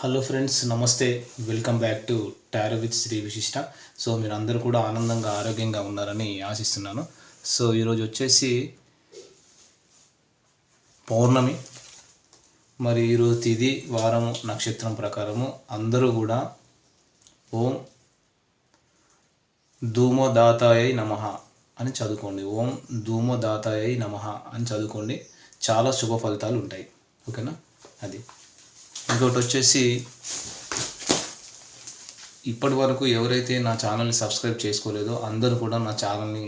Hello friends, నమస్తే. Welcome back to tarot with Shri Vishishta. So మీరు అందరూ కూడా ఆనందంగా ఆరోగ్యంగా ఉన్నారని ఆశిస్తున్నాను. సో ఈరోజు వచ్చేసి పౌర్ణమి. మరి ఈరోజు తిథి, వారము, నక్షత్రం ప్రకారము అందరూ కూడా ఓం ధూమోదాతాయై నమః అని చదువుకోండి. ఓం ధూమోదాతాయై నమః అని చదువుకోండి. చాలా శుభ ఫలితాలు ఉంటాయి. ఓకేనా? అది ఇంకోటి వచ్చేసి, ఇప్పటి వరకు ఎవరైతే నా ఛానల్ని సబ్స్క్రైబ్ చేసుకోలేదో అందరూ కూడా నా ఛానల్ని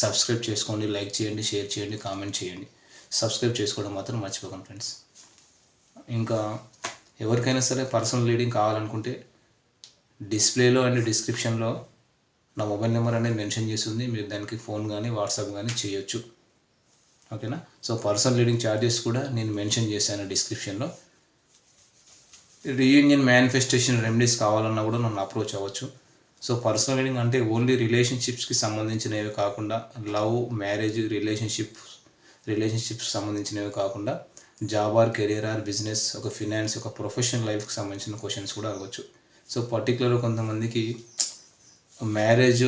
సబ్స్క్రైబ్ చేసుకోండి. లైక్ చేయండి, షేర్ చేయండి, కామెంట్ చేయండి. సబ్స్క్రైబ్ చేసుకోవడం మాత్రం మర్చిపోకండి ఫ్రెండ్స్. ఇంకా ఎవరికైనా సరే పర్సనల్ రీడింగ్ కావాలనుకుంటే డిస్ప్లేలో అండ్ డిస్క్రిప్షన్లో నా మొబైల్ నెంబర్ అనేది మెన్షన్ చేస్తుంది. మీరు దానికి ఫోన్ కానీ వాట్సాప్ కానీ చేయొచ్చు. ఓకేనా? సో పర్సనల్ రీడింగ్ ఛార్జెస్ కూడా నేను మెన్షన్ చేశాను డిస్క్రిప్షన్లో. రీయూనియన్ మేనిఫెస్టేషన్ రెమెడీస్ కావాలన్నా కూడా నన్ను అప్రోచ్ అవ్వచ్చు. సో పర్సనల్ రీడింగ్ అంటే ఓన్లీ రిలేషన్షిప్స్కి సంబంధించినవి కాకుండా, లవ్, మ్యారేజ్, రిలేషన్షిప్స్ సంబంధించినవి కాకుండా job or career or business, ఒక ఫినాన్స్, ఒక ప్రొఫెషనల్ లైఫ్కి సంబంధించిన క్వశ్చన్స్ కూడా అవ్వచ్చు. సో పర్టికులర్గా కొంతమందికి మ్యారేజ్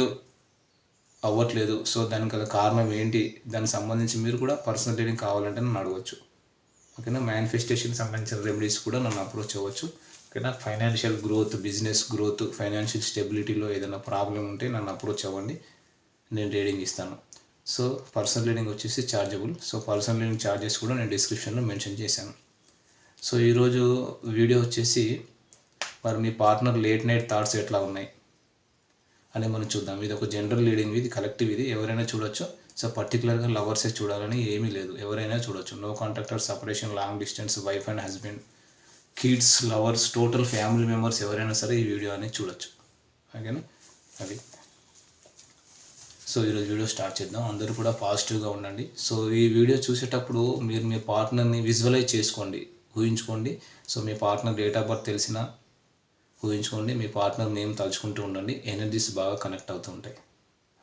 అవ్వట్లేదు, సో దానికి గల కారణం ఏంటి, దానికి సంబంధించి మీరు కూడా పర్సనల్ రీడింగ్ కావాలంటే నన్ను అడగవచ్చు. ఓకేనా? మేనిఫెస్టేషన్కి సంబంధించిన రెమెడీస్ కూడా నన్ను అప్రోచ్ అవ్వచ్చు. ఓకేనా? Financial growth, business growth, financial స్టెబిలిటీలో ఏదైనా ప్రాబ్లం ఉంటే నన్ను అప్రోచ్ అవ్వండి, నేను రీడింగ్ ఇస్తాను. సో పర్సనల్ రీడింగ్ వచ్చేసి chargeable. So personal reading charges కూడా నేను డిస్క్రిప్షన్లో మెన్షన్ చేశాను. సో ఈరోజు వీడియో వచ్చేసి, మరి మీ పార్ట్నర్ లేట్ నైట్ థాట్స్ ఎట్లా ఉన్నాయి అని మనం చూద్దాం. ఇది ఒక జనరల్ రీడింగ్, ఇది కలెక్టివ్, ఇది ఎవరైనా చూడొచ్చు. సో పర్టికులర్గా లవర్సే చూడాలని ఏమీ లేదు, ఎవరైనా చూడొచ్చు. No contact, separation, long distance, wife and husband, kids, lovers, total family members ఎవరైనా సరే ఈ వీడియో అనేది చూడొచ్చు. ఓకేనా? అది. సో ఈరోజు వీడియో స్టార్ట్ చేద్దాం. అందరూ కూడా పాజిటివ్గా ఉండండి. సో ఈ వీడియో చూసేటప్పుడు మీరు మీ పార్ట్నర్ని విజువలైజ్ చేసుకోండి, ఊహించుకోండి. సో మీ పార్ట్నర్ డేట్ ఆఫ్ బర్త్ తెలిసినా ఊహించుకోండి, మీ పార్ట్నర్ నేమ్ తలుచుకుంటూ ఉండండి. ఎనర్జీస్ బాగా కనెక్ట్ అవుతూ ఉంటాయి.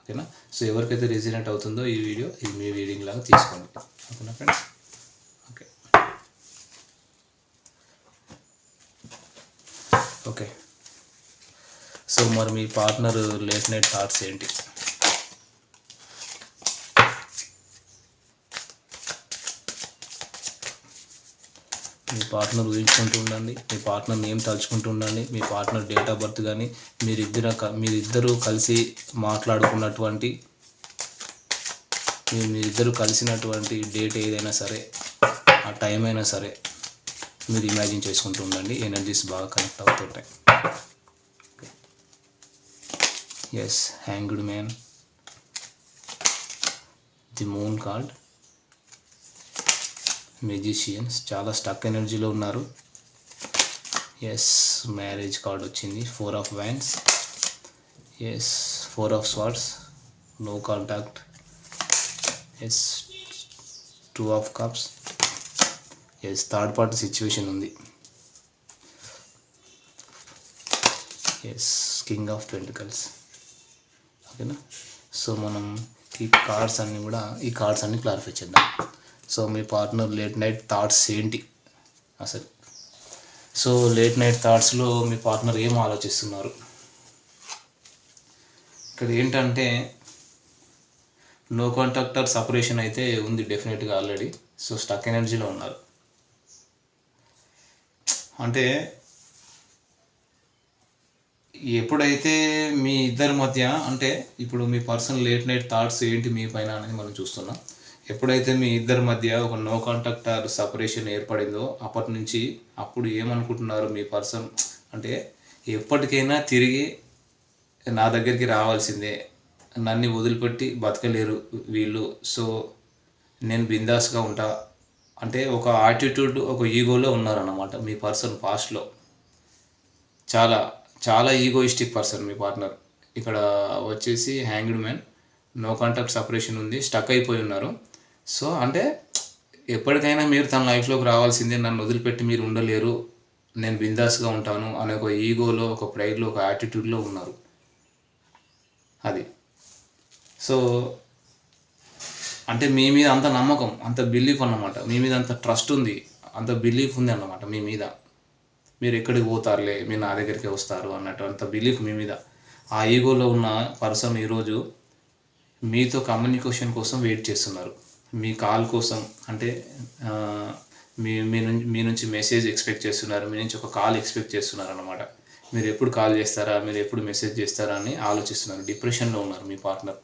ఓకేనా? సో ఎవరికైతే రెసినేట్ అవుతుందో ఈ వీడియో, ఇది మీ రీడింగ్ లాగా తీసుకోండి. ఓకేనా ఫ్రెండ్స్? ఓకే ఓకే సో మరి మీ పార్ట్నర్ లేట్ నైట్ థాట్స్ ఏంటి? మీ పార్ట్నర్ ఊహించుకుంటూ ఉండండి, మీ పార్ట్నర్ నేమ్ తలుచుకుంటూ ఉండండి. మీ పార్ట్నర్ డేట్ ఆఫ్ బర్త్ కానీ, మీరిద్దరూ కలిసి మాట్లాడుకున్నటువంటి, మీరిద్దరూ కలిసినటువంటి డేట్ ఏదైనా సరే, ఆ టైం అయినా సరే మీరు ఇమాజిన్ చేసుకుంటూ ఉండండి. ఎనర్జీస్ బాగా కనెక్ట్ అవుతుంటాయి. Yes, hanged man, the moon card, magicians, చాలా స్టక్ ఎనర్జీలో ఉన్నారు. ఎస్, మ్యారేజ్ కార్డ్ వచ్చింది. 4 of wands, yes, 4 of swords, no contact, yes, 2 of cups, yes, third party situation ఉంది. Yes, king of pentacles. ఓకేనా? So మనం ఈ cards అన్నీ clarify చేద్దాం. సో మీ పార్ట్నర్ లేట్ నైట్ థాట్స్ ఏంటి అసలు? సో లేట్ నైట్ థాట్స్లో మీ పార్ట్నర్ ఏం ఆలోచిస్తున్నారు? ఇక్కడ ఏంటంటే, నో కాంటాక్టర్ సపరేషన్ అయితే ఉంది డెఫినెట్గా ఆల్రెడీ. సో స్టక్ ఎనర్జీలో ఉన్నారు. అంటే ఎప్పుడైతే మీ ఇద్దరి మధ్య, అంటే ఇప్పుడు మీ పర్సన్ లేట్ నైట్ థాట్స్ ఏంటి మీ పైన అనేది మనం చూస్తున్నాం. ఎప్పుడైతే మీ ఇద్దరి మధ్య ఒక నో కాంటాక్ట్ ఆర్ సపరేషన్ ఏర్పడిందో అప్పటి నుంచి అప్పుడు ఏమనుకుంటున్నారు మీ పర్సన్ అంటే, ఎప్పటికైనా తిరిగి నా దగ్గరికి రావాల్సిందే, నన్ను వదిలిపెట్టి బతకలేరు వీళ్ళు, సో నేను బిందాస్గా ఉంటా అంటే ఒక యాటిట్యూడ్, ఒక ఈగోలో ఉన్నారన్నమాట మీ పర్సన్. పాస్ట్లో చాలా చాలా ఈగోయిస్టిక్ పర్సన్ మీ పార్ట్నర్. ఇక్కడ వచ్చేసి hanged man, no contact separation ఉంది, స్టక్ అయిపోయి ఉన్నారు. సో అంటే ఎప్పటికైనా మీరు తన లైఫ్లోకి రావాల్సిందే, నన్ను వదిలిపెట్టి మీరు ఉండలేరు, నేను బిందాస్గా ఉంటాను అనే ఒక ఈగోలో, ఒక ప్రైడ్లో, ఒక యాటిట్యూడ్లో ఉన్నారు. అది. సో అంటే మీ మీద అంత నమ్మకం, అంత బిలీఫ్ అన్నమాట, మీ మీద అంత ట్రస్ట్ ఉంది, అంత బిలీఫ్ ఉంది అన్నమాట మీ మీద. మీరు ఎక్కడికి పోతారులే, మీరు నా దగ్గరికి వస్తారు అన్నట్టు అంత బిలీఫ్ మీ మీద. ఆ ఈగోలో ఉన్న పర్సన్ ఈరోజు మీతో కమ్యూనికేషన్ కోసం వెయిట్ చేస్తున్నారు, మీ కాల్ కోసం. అంటే మీ నుంచి మెసేజ్ ఎక్స్పెక్ట్ చేస్తున్నారు, మీ నుంచి ఒక కాల్ ఎక్స్పెక్ట్ చేస్తున్నారు అన్నమాట. మీరు ఎప్పుడు కాల్ చేస్తారా, మీరు ఎప్పుడు మెసేజ్ చేస్తారా అని ఆలోచిస్తున్నారు. డిప్రెషన్లో ఉన్నారు మీ పార్ట్నర్.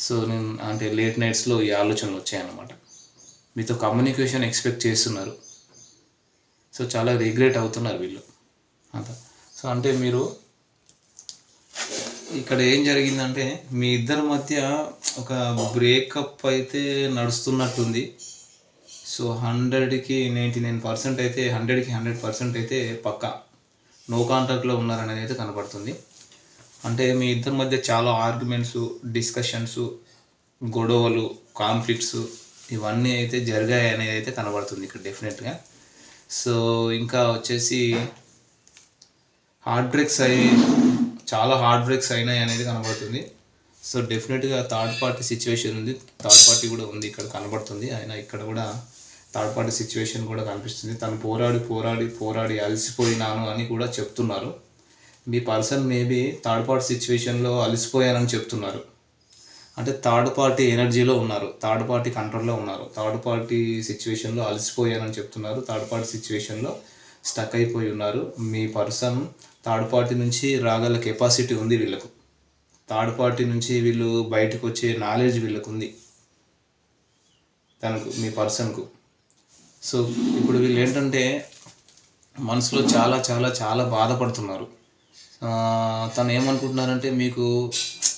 సో నేను అంటే లేట్ నైట్స్లో ఈ ఆలోచనలు వచ్చాయన్నమాట. మీతో కమ్యూనికేషన్ ఎక్స్పెక్ట్ చేస్తున్నారు. సో చాలా రిగ్రెట్ అవుతున్నారు వీళ్ళు అంత. సో అంటే మీరు ఇక్కడ ఏం జరిగిందంటే మీ ఇద్దరి మధ్య ఒక బ్రేకప్ అయితే నడుస్తున్నట్టుంది. సో 100కి 99% అయితే 100కి 100% అయితే పక్కా నో కాంటాక్ట్లో ఉన్నారనేది అయితే కనపడుతుంది. అంటే మీ ఇద్దరి మధ్య చాలా ఆర్గ్యుమెంట్స్, డిస్కషన్స్, గొడవలు, కాన్ఫ్లిక్ట్స్ ఇవన్నీ అయితే జరిగాయి అనేది అయితే కనబడుతుంది ఇక్కడ డెఫినెట్గా. సో ఇంకా వచ్చేసి చాలా హార్ట్ బ్రేక్స్ అయినాయి అనేది కనబడుతుంది. సో డెఫినెట్గా థర్డ్ పార్టీ సిచ్యువేషన్ ఉంది, థర్డ్ పార్టీ కూడా ఉంది ఇక్కడ కనబడుతుంది. అయినా ఇక్కడ కూడా థర్డ్ పార్టీ సిచ్యువేషన్ కూడా కనిపిస్తుంది. తను పోరాడి అలసిపోయినాను అని కూడా చెప్తున్నారు. మీ పర్సన్ మేబీ థర్డ్ పార్టీ సిచ్యువేషన్లో అలసిపోయానని చెప్తున్నారు. అంటే థర్డ్ పార్టీ ఎనర్జీలో ఉన్నారు, థర్డ్ పార్టీ కంట్రోల్లో ఉన్నారు, థర్డ్ పార్టీ సిచ్యువేషన్లో అలసిపోయానని చెప్తున్నారు, థర్డ్ పార్టీ సిచ్యువేషన్లో స్టక్ అయిపోయి ఉన్నారు. మీ పర్సన్ థర్డ్ పార్టీ నుంచి రాగల కెపాసిటీ ఉంది వీళ్ళకు, థర్డ్ పార్టీ నుంచి వీళ్ళు బయటకు వచ్చే నాలెడ్జ్ వీళ్ళకు ఉంది తనకు, మీ పర్సన్కు. సో ఇప్పుడు వీళ్ళు ఏంటంటే మనసులో చాలా చాలా చాలా బాధపడుతున్నారు. తను ఏమనుకుంటున్నారంటే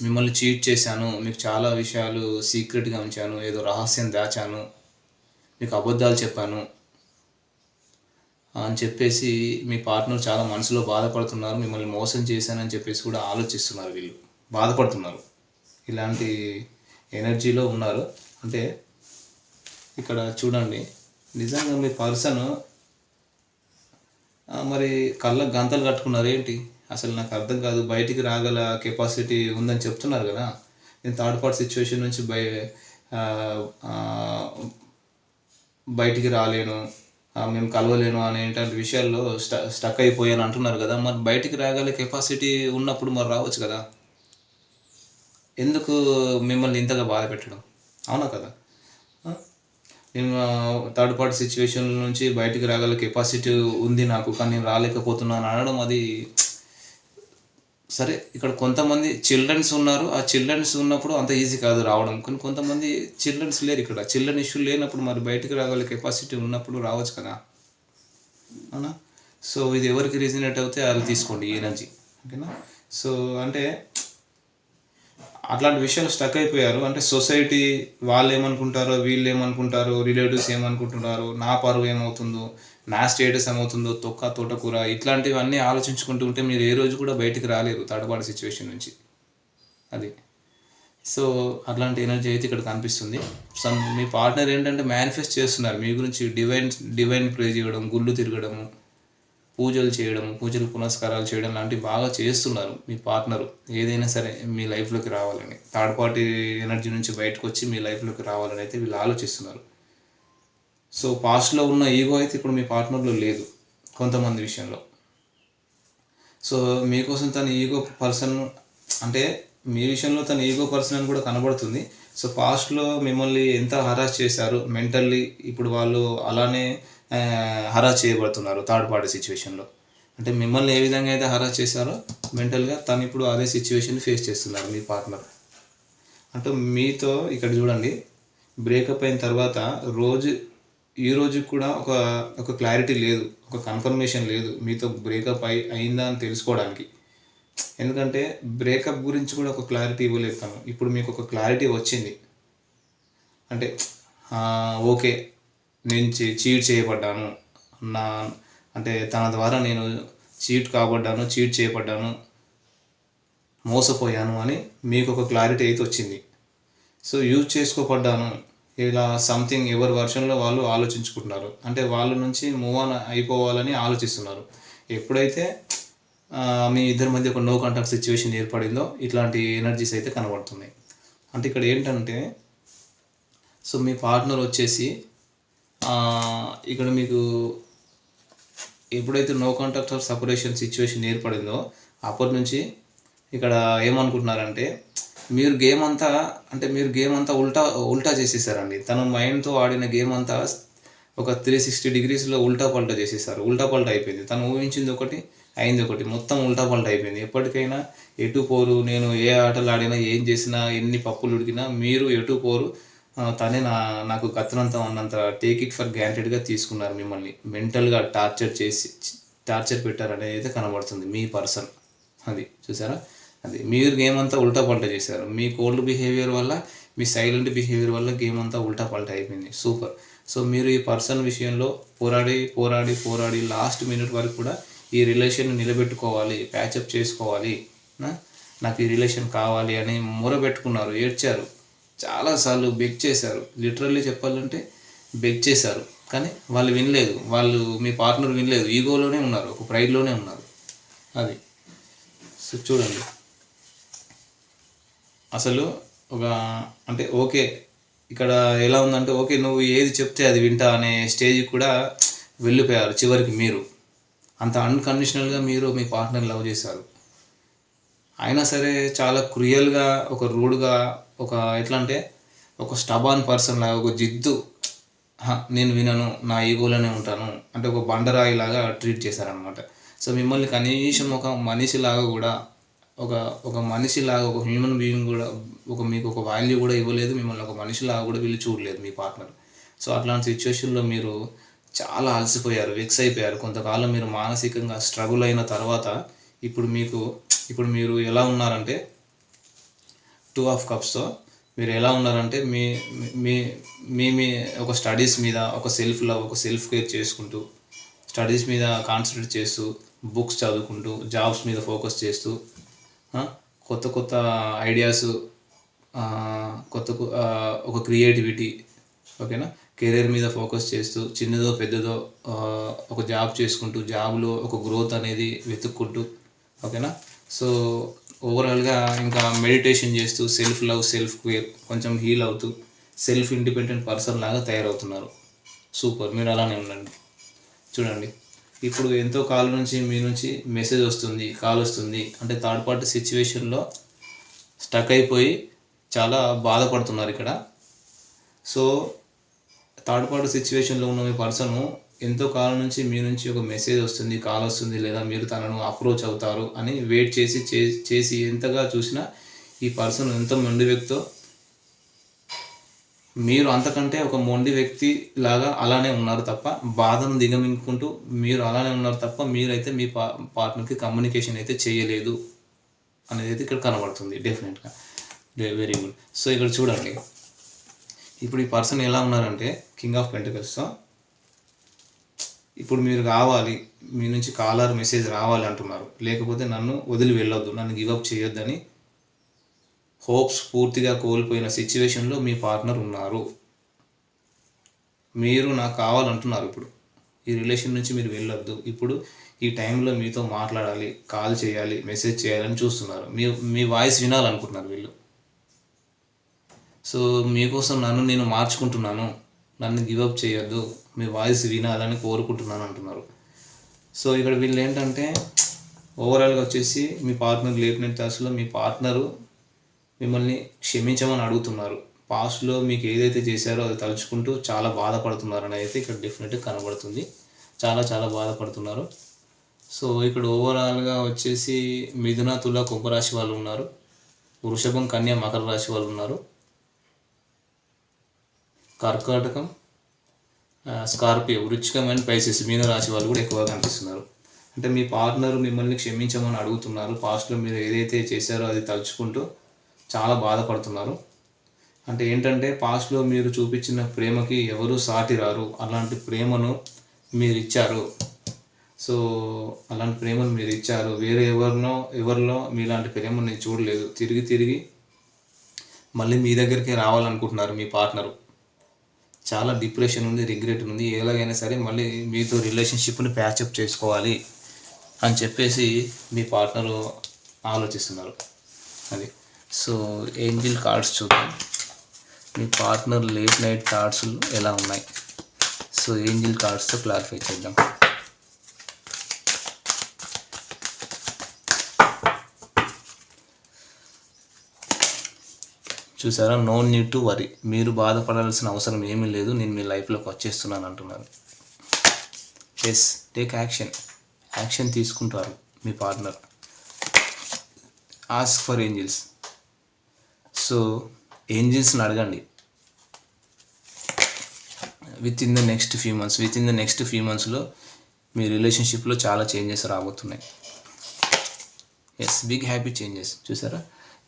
మిమ్మల్ని చీట్ చేశాను, మీకు చాలా విషయాలు సీక్రెట్గా ఉంచాను, ఏదో రహస్యం దాచాను, మీకు అబద్ధాలు చెప్పాను అని చెప్పేసి మీ పార్ట్నర్ చాలా మనసులో బాధపడుతున్నారు. మిమ్మల్ని మోసం చేశానని చెప్పేసి కూడా ఆలోచిస్తున్నారు, వీళ్ళు బాధపడుతున్నారు. ఇలాంటి ఎనర్జీలో ఉన్నారు. అంటే ఇక్కడ చూడండి, నిజంగా మీ పర్సన్ మరి కళ్ళకు గంతలు కట్టుకున్నారు ఏంటి అసలు నాకు అర్థం కాదు. బయటికి రాగల కెపాసిటీ ఉందని చెప్తున్నారు కదా. నేను థర్డ్ పార్టీ సిచ్యువేషన్ నుంచి బయటికి రాలేను, మేము కలవలేను అనేటువంటి విషయాల్లో స్టక్ అయిపోయాను అంటున్నారు కదా. మరి బయటికి రాగల కెపాసిటీ ఉన్నప్పుడు మరి రావచ్చు కదా, ఎందుకు మిమ్మల్ని ఇంతగా బాధ పెట్టడం? అవునా కదా. నేను థర్డ్ పార్టీ సిచ్యువేషన్ నుంచి బయటికి రాగల కెపాసిటీ ఉంది నాకు, కానీ నేను రాలేకపోతున్నాను అనడం అది సరే. ఇక్కడ కొంతమంది చిల్డ్రన్స్ ఉన్నారు, ఆ చిల్డ్రన్స్ ఉన్నప్పుడు అంత ఈజీ కాదు రావడం. కానీ కొంతమంది చిల్డ్రన్స్ లేరు, ఇక్కడ చిల్డ్రన్ ఇష్యూ లేనప్పుడు మరి బయటికి రాగల కెపాసిటీ ఉన్నప్పుడు రావచ్చు కదా, అవునా. సో ఇది ఎవరికి రీజనేట్ అవుతే అది తీసుకోండి ఈ ఎనర్జీ, ఓకేనా. సో అంటే అట్లాంటి విషయాలు స్టక్ అయిపోయారు. అంటే సొసైటీ వాళ్ళు ఏమనుకుంటారో, వీళ్ళు ఏమనుకుంటారో, రిలేటివ్స్ ఏమనుకుంటున్నారో, నా పరువు ఏమవుతుందో, నా స్టేటస్ ఏమవుతుందో, తోటకూర ఇట్లాంటివన్నీ ఆలోచించుకుంటూ ఉంటే మీరు ఏ రోజు కూడా బయటికి రాలేరు థర్డ్ పార్టీ సిచ్యువేషన్ నుంచి. అది సో అట్లాంటి ఎనర్జీ అయితే ఇక్కడ కనిపిస్తుంది. మీ పార్ట్నర్ ఏంటంటే మేనిఫెస్ట్ చేస్తున్నారు మీ గురించి, డివైన్ ప్రే చేయడం, గుళ్ళు తిరగడము, పూజలు చేయడం, పూజలు పునస్కారాలు చేయడం లాంటివి బాగా చేస్తున్నారు మీ పార్ట్నరు. ఏదైనా సరే మీ లైఫ్లోకి రావాలని, థర్డ్ పార్టీ ఎనర్జీ నుంచి బయటకు వచ్చి మీ లైఫ్లోకి రావాలని అయితే వీళ్ళు ఆలోచిస్తున్నారు. సో పాస్ట్లో ఉన్న ఈగో అయితే ఇప్పుడు మీ పార్ట్నర్లో లేదు కొంతమంది విషయంలో. సో మీకోసం తన ఈగో పర్సన్, అంటే మీ విషయంలో తన ఈగో పర్సన్ అని కూడా కనబడుతుంది. సో పాస్ట్లో మిమ్మల్ని ఎంత హరాస్ చేశారు మెంటల్లీ, ఇప్పుడు వాళ్ళు అలానే హరాస్ చేయబడుతున్నారు థర్డ్ పార్టీ సిచ్యువేషన్లో. అంటే మిమ్మల్ని ఏ విధంగా అయితే హరాస్ చేశారో మెంటల్గా తను ఇప్పుడు అదే సిచ్యువేషన్ ఫేస్ చేస్తున్నారు మీ పార్ట్నర్. అంటే మీతో ఇక్కడ చూడండి, బ్రేకప్ అయిన తర్వాత ఈ రోజు కూడా ఒక క్లారిటీ లేదు, ఒక కన్ఫర్మేషన్ లేదు మీతో బ్రేకప్ అయిందా అని తెలుసుకోవడానికి. ఎందుకంటే బ్రేకప్ గురించి కూడా ఒక క్లారిటీ ఇవ్వలేదు తను. ఇప్పుడు మీకు ఒక క్లారిటీ వచ్చింది, అంటే ఓకే నేను చీట్ చేయబడ్డాను, అంటే తన ద్వారా నేను చీట్ చేయబడ్డాను, మోసపోయాను అని మీకు ఒక క్లారిటీ అయితే వచ్చింది. సో యూజ్ చేసుకోబడ్డాను ఇలా సంథింగ్ ఎవరి వర్షన్లో వాళ్ళు ఆలోచించుకుంటున్నారు. అంటే వాళ్ళ నుంచి మూవ్ ఆన్ అయిపోవాలని ఆలోచిస్తున్నారు. ఎప్పుడైతే మీ ఇద్దరి మధ్య ఒక నో కాంటాక్ట్ సిచ్యువేషన్ ఏర్పడిందో ఇట్లాంటి ఎనర్జీస్ అయితే కనబడుతున్నాయి. అంటే ఇక్కడ ఏంటంటే సో మీ పార్ట్నర్ వచ్చేసి ఇక్కడ మీకు ఎప్పుడైతే no contact or separation situation ఏర్పడిందో అప్పటి నుంచి ఇక్కడ ఏమనుకుంటున్నారంటే మీరు గేమ్ అంతా ఉల్టా చేసేసారండి. తన మైండ్తో ఆడిన గేమ్ అంతా ఒక 360 డిగ్రీస్లో ఉల్టా పల్టా చేసేసారు. ఉల్టా పల్టా అయిపోయింది. తను ఊహించింది ఒకటి, అయింది ఒకటి, మొత్తం ఉల్టా పల్టా అయిపోయింది. ఎప్పటికైనా ఎటు పోరు, నేను ఏ ఆటలు ఆడినా, ఏం చేసినా, ఎన్ని పప్పులు ఉడికినా మీరు ఎటు పోరు, తనే నాకు కత్తినంతం అన్నంత టేక్ ఇట్ ఫర్ గ్రాంటెడ్గా తీసుకున్నారు. మిమ్మల్ని మెంటల్గా టార్చర్ పెట్టారనేది అయితే కనబడుతుంది మీ పర్సన్. అది చూసారా, అది మీరు గేమ్ అంతా ఉల్టా పల్టా చేశారు. మీ కోల్డ్ బిహేవియర్ వల్ల, మీ సైలెంట్ బిహేవియర్ వల్ల గేమ్ అంతా ఉల్టా పల్టా అయిపోయింది. సూపర్. సో మీరు ఈ పర్సన్ విషయంలో పోరాడి లాస్ట్ మినిట్ వరకు కూడా ఈ రిలేషన్ నిలబెట్టుకోవాలి, ప్యాచప్ చేసుకోవాలి, నాకు ఈ రిలేషన్ కావాలి అని మొరబెట్టుకున్నారు, ఏడ్చారు, చాలాసార్లు బెగ్ చేశారు. లిటరల్లీ చెప్పాలంటే బెగ్ చేశారు. కానీ వాళ్ళు వినలేదు, మీ పార్ట్నర్ వినలేదు. ఈగోలోనే ఉన్నారు, ఒక ప్రైడ్లోనే ఉన్నారు. అది సో చూడండి, అసలు ఓకే ఇక్కడ ఎలా ఉందంటే ఓకే నువ్వు ఏది చెప్తే అది వింటా అనే స్టేజ్కి కూడా వెళ్ళిపోయారు. చివరికి మీరు అంత అన్కండిషనల్గా మీరు మీ పార్ట్నర్ లవ్ చేశారు. అయినా సరే చాలా క్రూయల్గా, ఒక రూడ్గా, ఎట్లా అంటే ఒక స్టబాన్ పర్సన్ లాగా, ఒక జిద్దు, నేను వినను, నా ఈగోలోనే ఉంటాను అంటే ఒక బండరాయిలాగా ట్రీట్ చేశారనమాట. సో మిమ్మల్ని కనీసం ఒక మనిషిలాగా కూడా, ఒక మనిషిలాగా, ఒక హ్యూమన్ బీయింగ్ కూడా, మీకు ఒక వాల్యూ కూడా ఇవ్వలేదు. మిమ్మల్ని ఒక మనిషిలాగా కూడా వీళ్ళు చూడలేదు మీ పార్ట్నర్. సో అట్లాంటి సిచ్యువేషన్లో మీరు చాలా అలసిపోయారు, వెక్స్ అయిపోయారు. కొంతకాలం మీరు మానసికంగా స్ట్రగుల్ అయిన తర్వాత ఇప్పుడు మీరు ఎలా ఉన్నారంటే 2 ఆఫ్ కప్స్తో మీరు ఎలా ఉన్నారంటే మీ ఒక స్టడీస్ మీద ఒక సెల్ఫ్ లవ్, ఒక సెల్ఫ్ కేర్ చేసుకుంటూ, స్టడీస్ మీద కాన్సన్ట్రేట్ చేస్తూ, బుక్స్ చదువుకుంటూ, జాబ్స్ మీద ఫోకస్ చేస్తూ, కొత్త ఐడియాస్, ఒక క్రియేటివిటీ, ఓకేనా, కెరీర్ మీద ఫోకస్ చేస్తూ, చిన్నదో పెద్దదో ఒక జాబ్ చేసుకుంటూ, జాబ్లో ఒక గ్రోత్ అనేది వెతుక్కుంటూ, ఓకేనా. సో ఓవరాల్గా ఇంకా మెడిటేషన్ చేస్తూ, సెల్ఫ్ లవ్, సెల్ఫ్ కేర్, కొంచెం హీల్ అవుతూ, సెల్ఫ్ ఇండిపెండెంట్ పర్సన్ లాగా తయారవుతున్నారు. సూపర్, మీరు అలానే ఉండండి. చూడండి, ఇప్పుడు ఎంతో కాలం నుంచి మీ నుంచి మెసేజ్ వస్తుంది, కాల్ వస్తుంది, అంటే థర్డ్ పార్టీ సిచ్యువేషన్లో స్టక్ అయిపోయి చాలా బాధపడుతున్నారు ఇక్కడ. సో థర్డ్ పార్టీ సిచ్యువేషన్లో ఉన్న మీ పర్సను ఎంతో కాలం నుంచి మీ నుంచి ఒక మెసేజ్ వస్తుంది, కాల్ వస్తుంది, లేదా మీరు తనను అప్రోచ్ అవుతారు అని వెయిట్ చేసి ఎంతగా చూసినా ఈ పర్సన్ ఎంత మొండి వ్యక్తితో, మీరు అంతకంటే ఒక మొండి వ్యక్తి లాగా అలానే ఉన్నారు తప్ప, బాధను దిగమింగుకుంటూ మీరు అలానే ఉన్నారు తప్ప, మీరైతే మీ పార్ట్నర్కి కమ్యూనికేషన్ అయితే చేయలేదు అనేది అయితే ఇక్కడ కనబడుతుంది డెఫినెట్గా. Very good. సో ఇక్కడ చూడండి, ఇప్పుడు ఈ పర్సన్ ఎలా ఉన్నారంటే కింగ్ ఆఫ్ పెంటికల్స్తో, ఇప్పుడు మీరు కావాలి, మీ నుంచి కాల్ ఆర్ మెసేజ్ రావాలి అంటున్నారు, లేకపోతే నన్ను వదిలి వెళ్ళొద్దు, నన్ను గివప్ చేయొద్దని హోప్స్ పూర్తిగా కోల్పోయిన సిచ్యువేషన్లో మీ పార్ట్నర్ ఉన్నారు. మీరు నాకు కావాలంటున్నారు, ఇప్పుడు ఈ రిలేషన్ నుంచి మీరు వెళ్ళొద్దు, ఇప్పుడు ఈ టైంలో మీతో మాట్లాడాలి, కాల్ చేయాలి, మెసేజ్ చేయాలని చూస్తున్నారు. మీ వాయిస్ వినాలనుకుంటున్నారు వీళ్ళు. సో మీకోసం నేను మార్చుకుంటున్నాను, నన్ను గివప్ చేయొద్దు, మీ వాయిస్ వినాలని కోరుకుంటున్నాను అంటున్నారు. సో ఇక్కడ వీళ్ళు ఏంటంటే ఓవరాల్గా వచ్చేసి మీ పార్ట్నర్ లేపినట్టు దశలో మీ పార్ట్నరు మిమ్మల్ని క్షమించమని అడుగుతున్నారు. పాస్ట్లో మీకు ఏదైతే చేశారో అది తలుచుకుంటూ చాలా బాధపడుతున్నారు అని అయితే ఇక్కడ డెఫినెట్గా కనబడుతుంది. చాలా బాధపడుతున్నారు. సో ఇక్కడ ఓవరాల్గా వచ్చేసి మిథున, తుల, కుంభరాశి వాళ్ళు ఉన్నారు, వృషభం, కన్య, మకర రాశి వాళ్ళు ఉన్నారు, కర్కాటకం, స్కార్పియో, వృశ్చికం అండ్ పైసెస్, మీన రాశి వాళ్ళు కూడా ఎక్కువగా కనిపిస్తున్నారు. అంటే మీ పార్ట్నర్ మిమ్మల్ని క్షమించమని అడుగుతున్నారు. పాస్ట్లో మీరు ఏదైతే చేశారో అది తలుచుకుంటూ చాలా బాధపడుతున్నారు. అంటే ఏంటంటే పాస్ట్లో మీరు చూపించిన ప్రేమకి ఎవరు సాటి రారు, అలాంటి ప్రేమను మీరు ఇచ్చారు. సో అలాంటి ప్రేమను మీరు ఇచ్చారు, వేరే ఎవరిలో మీలాంటి ప్రేమను నేను చూడలేదు. తిరిగి మళ్ళీ మీ దగ్గరికి రావాలనుకుంటున్నారు మీ పార్ట్నరు. చాలా డిప్రెషన్ ఉంది, రిగ్రెట్ ఉంది, ఎలాగైనా సరే మళ్ళీ మీతో రిలేషన్షిప్ని ప్యాచప్ చేసుకోవాలి అని చెప్పేసి మీ పార్ట్నరు ఆలోచిస్తున్నారు. అది. సో ఏంజిల్ కార్డ్స్ చూద్దాం, మీ పార్ట్నర్ లేట్ నైట్ థాట్స్ ఎలా ఉన్నాయి. సో ఏంజిల్ కార్డ్స్తో క్లారిఫై చేద్దాం. చూసారా, నో నీడ్ టు వరీ, మీరు బాధపడాల్సిన అవసరం ఏమీ లేదు, నేను మీ లైఫ్లోకి వచ్చేస్తున్నాను అంటున్నాను. ఎస్, టేక్ యాక్షన్ తీసుకుంటారు మీ partner. Ask for angels. So ఏంజిల్స్ని అడగండి. Within the next few మంత్స్లో మీ రిలేషన్షిప్లో చాలా చేంజెస్ రాబోతున్నాయి. Yes, big happy changes. చూసారా,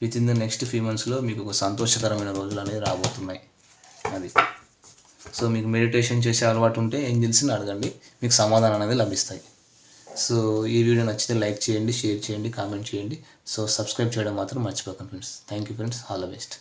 within the next few మంత్స్లో మీకు ఒక సంతోషకరమైన రోజులు అనేవి రాబోతున్నాయి. అది. సో మీకు మెడిటేషన్ చేసే అలవాటు ఉంటే ఏంజిల్స్ని అడగండి, మీకు సమాధానం అనేది లభిస్తాయి. సో ఈ వీడియో నచ్చితే లైక్ చేయండి, షేర్ చేయండి, కామెంట్ చేయండి. సో సబ్స్క్రైబ్ చేయడం మాత్రం మర్చిపోకండి friends. Thank you friends, all the best.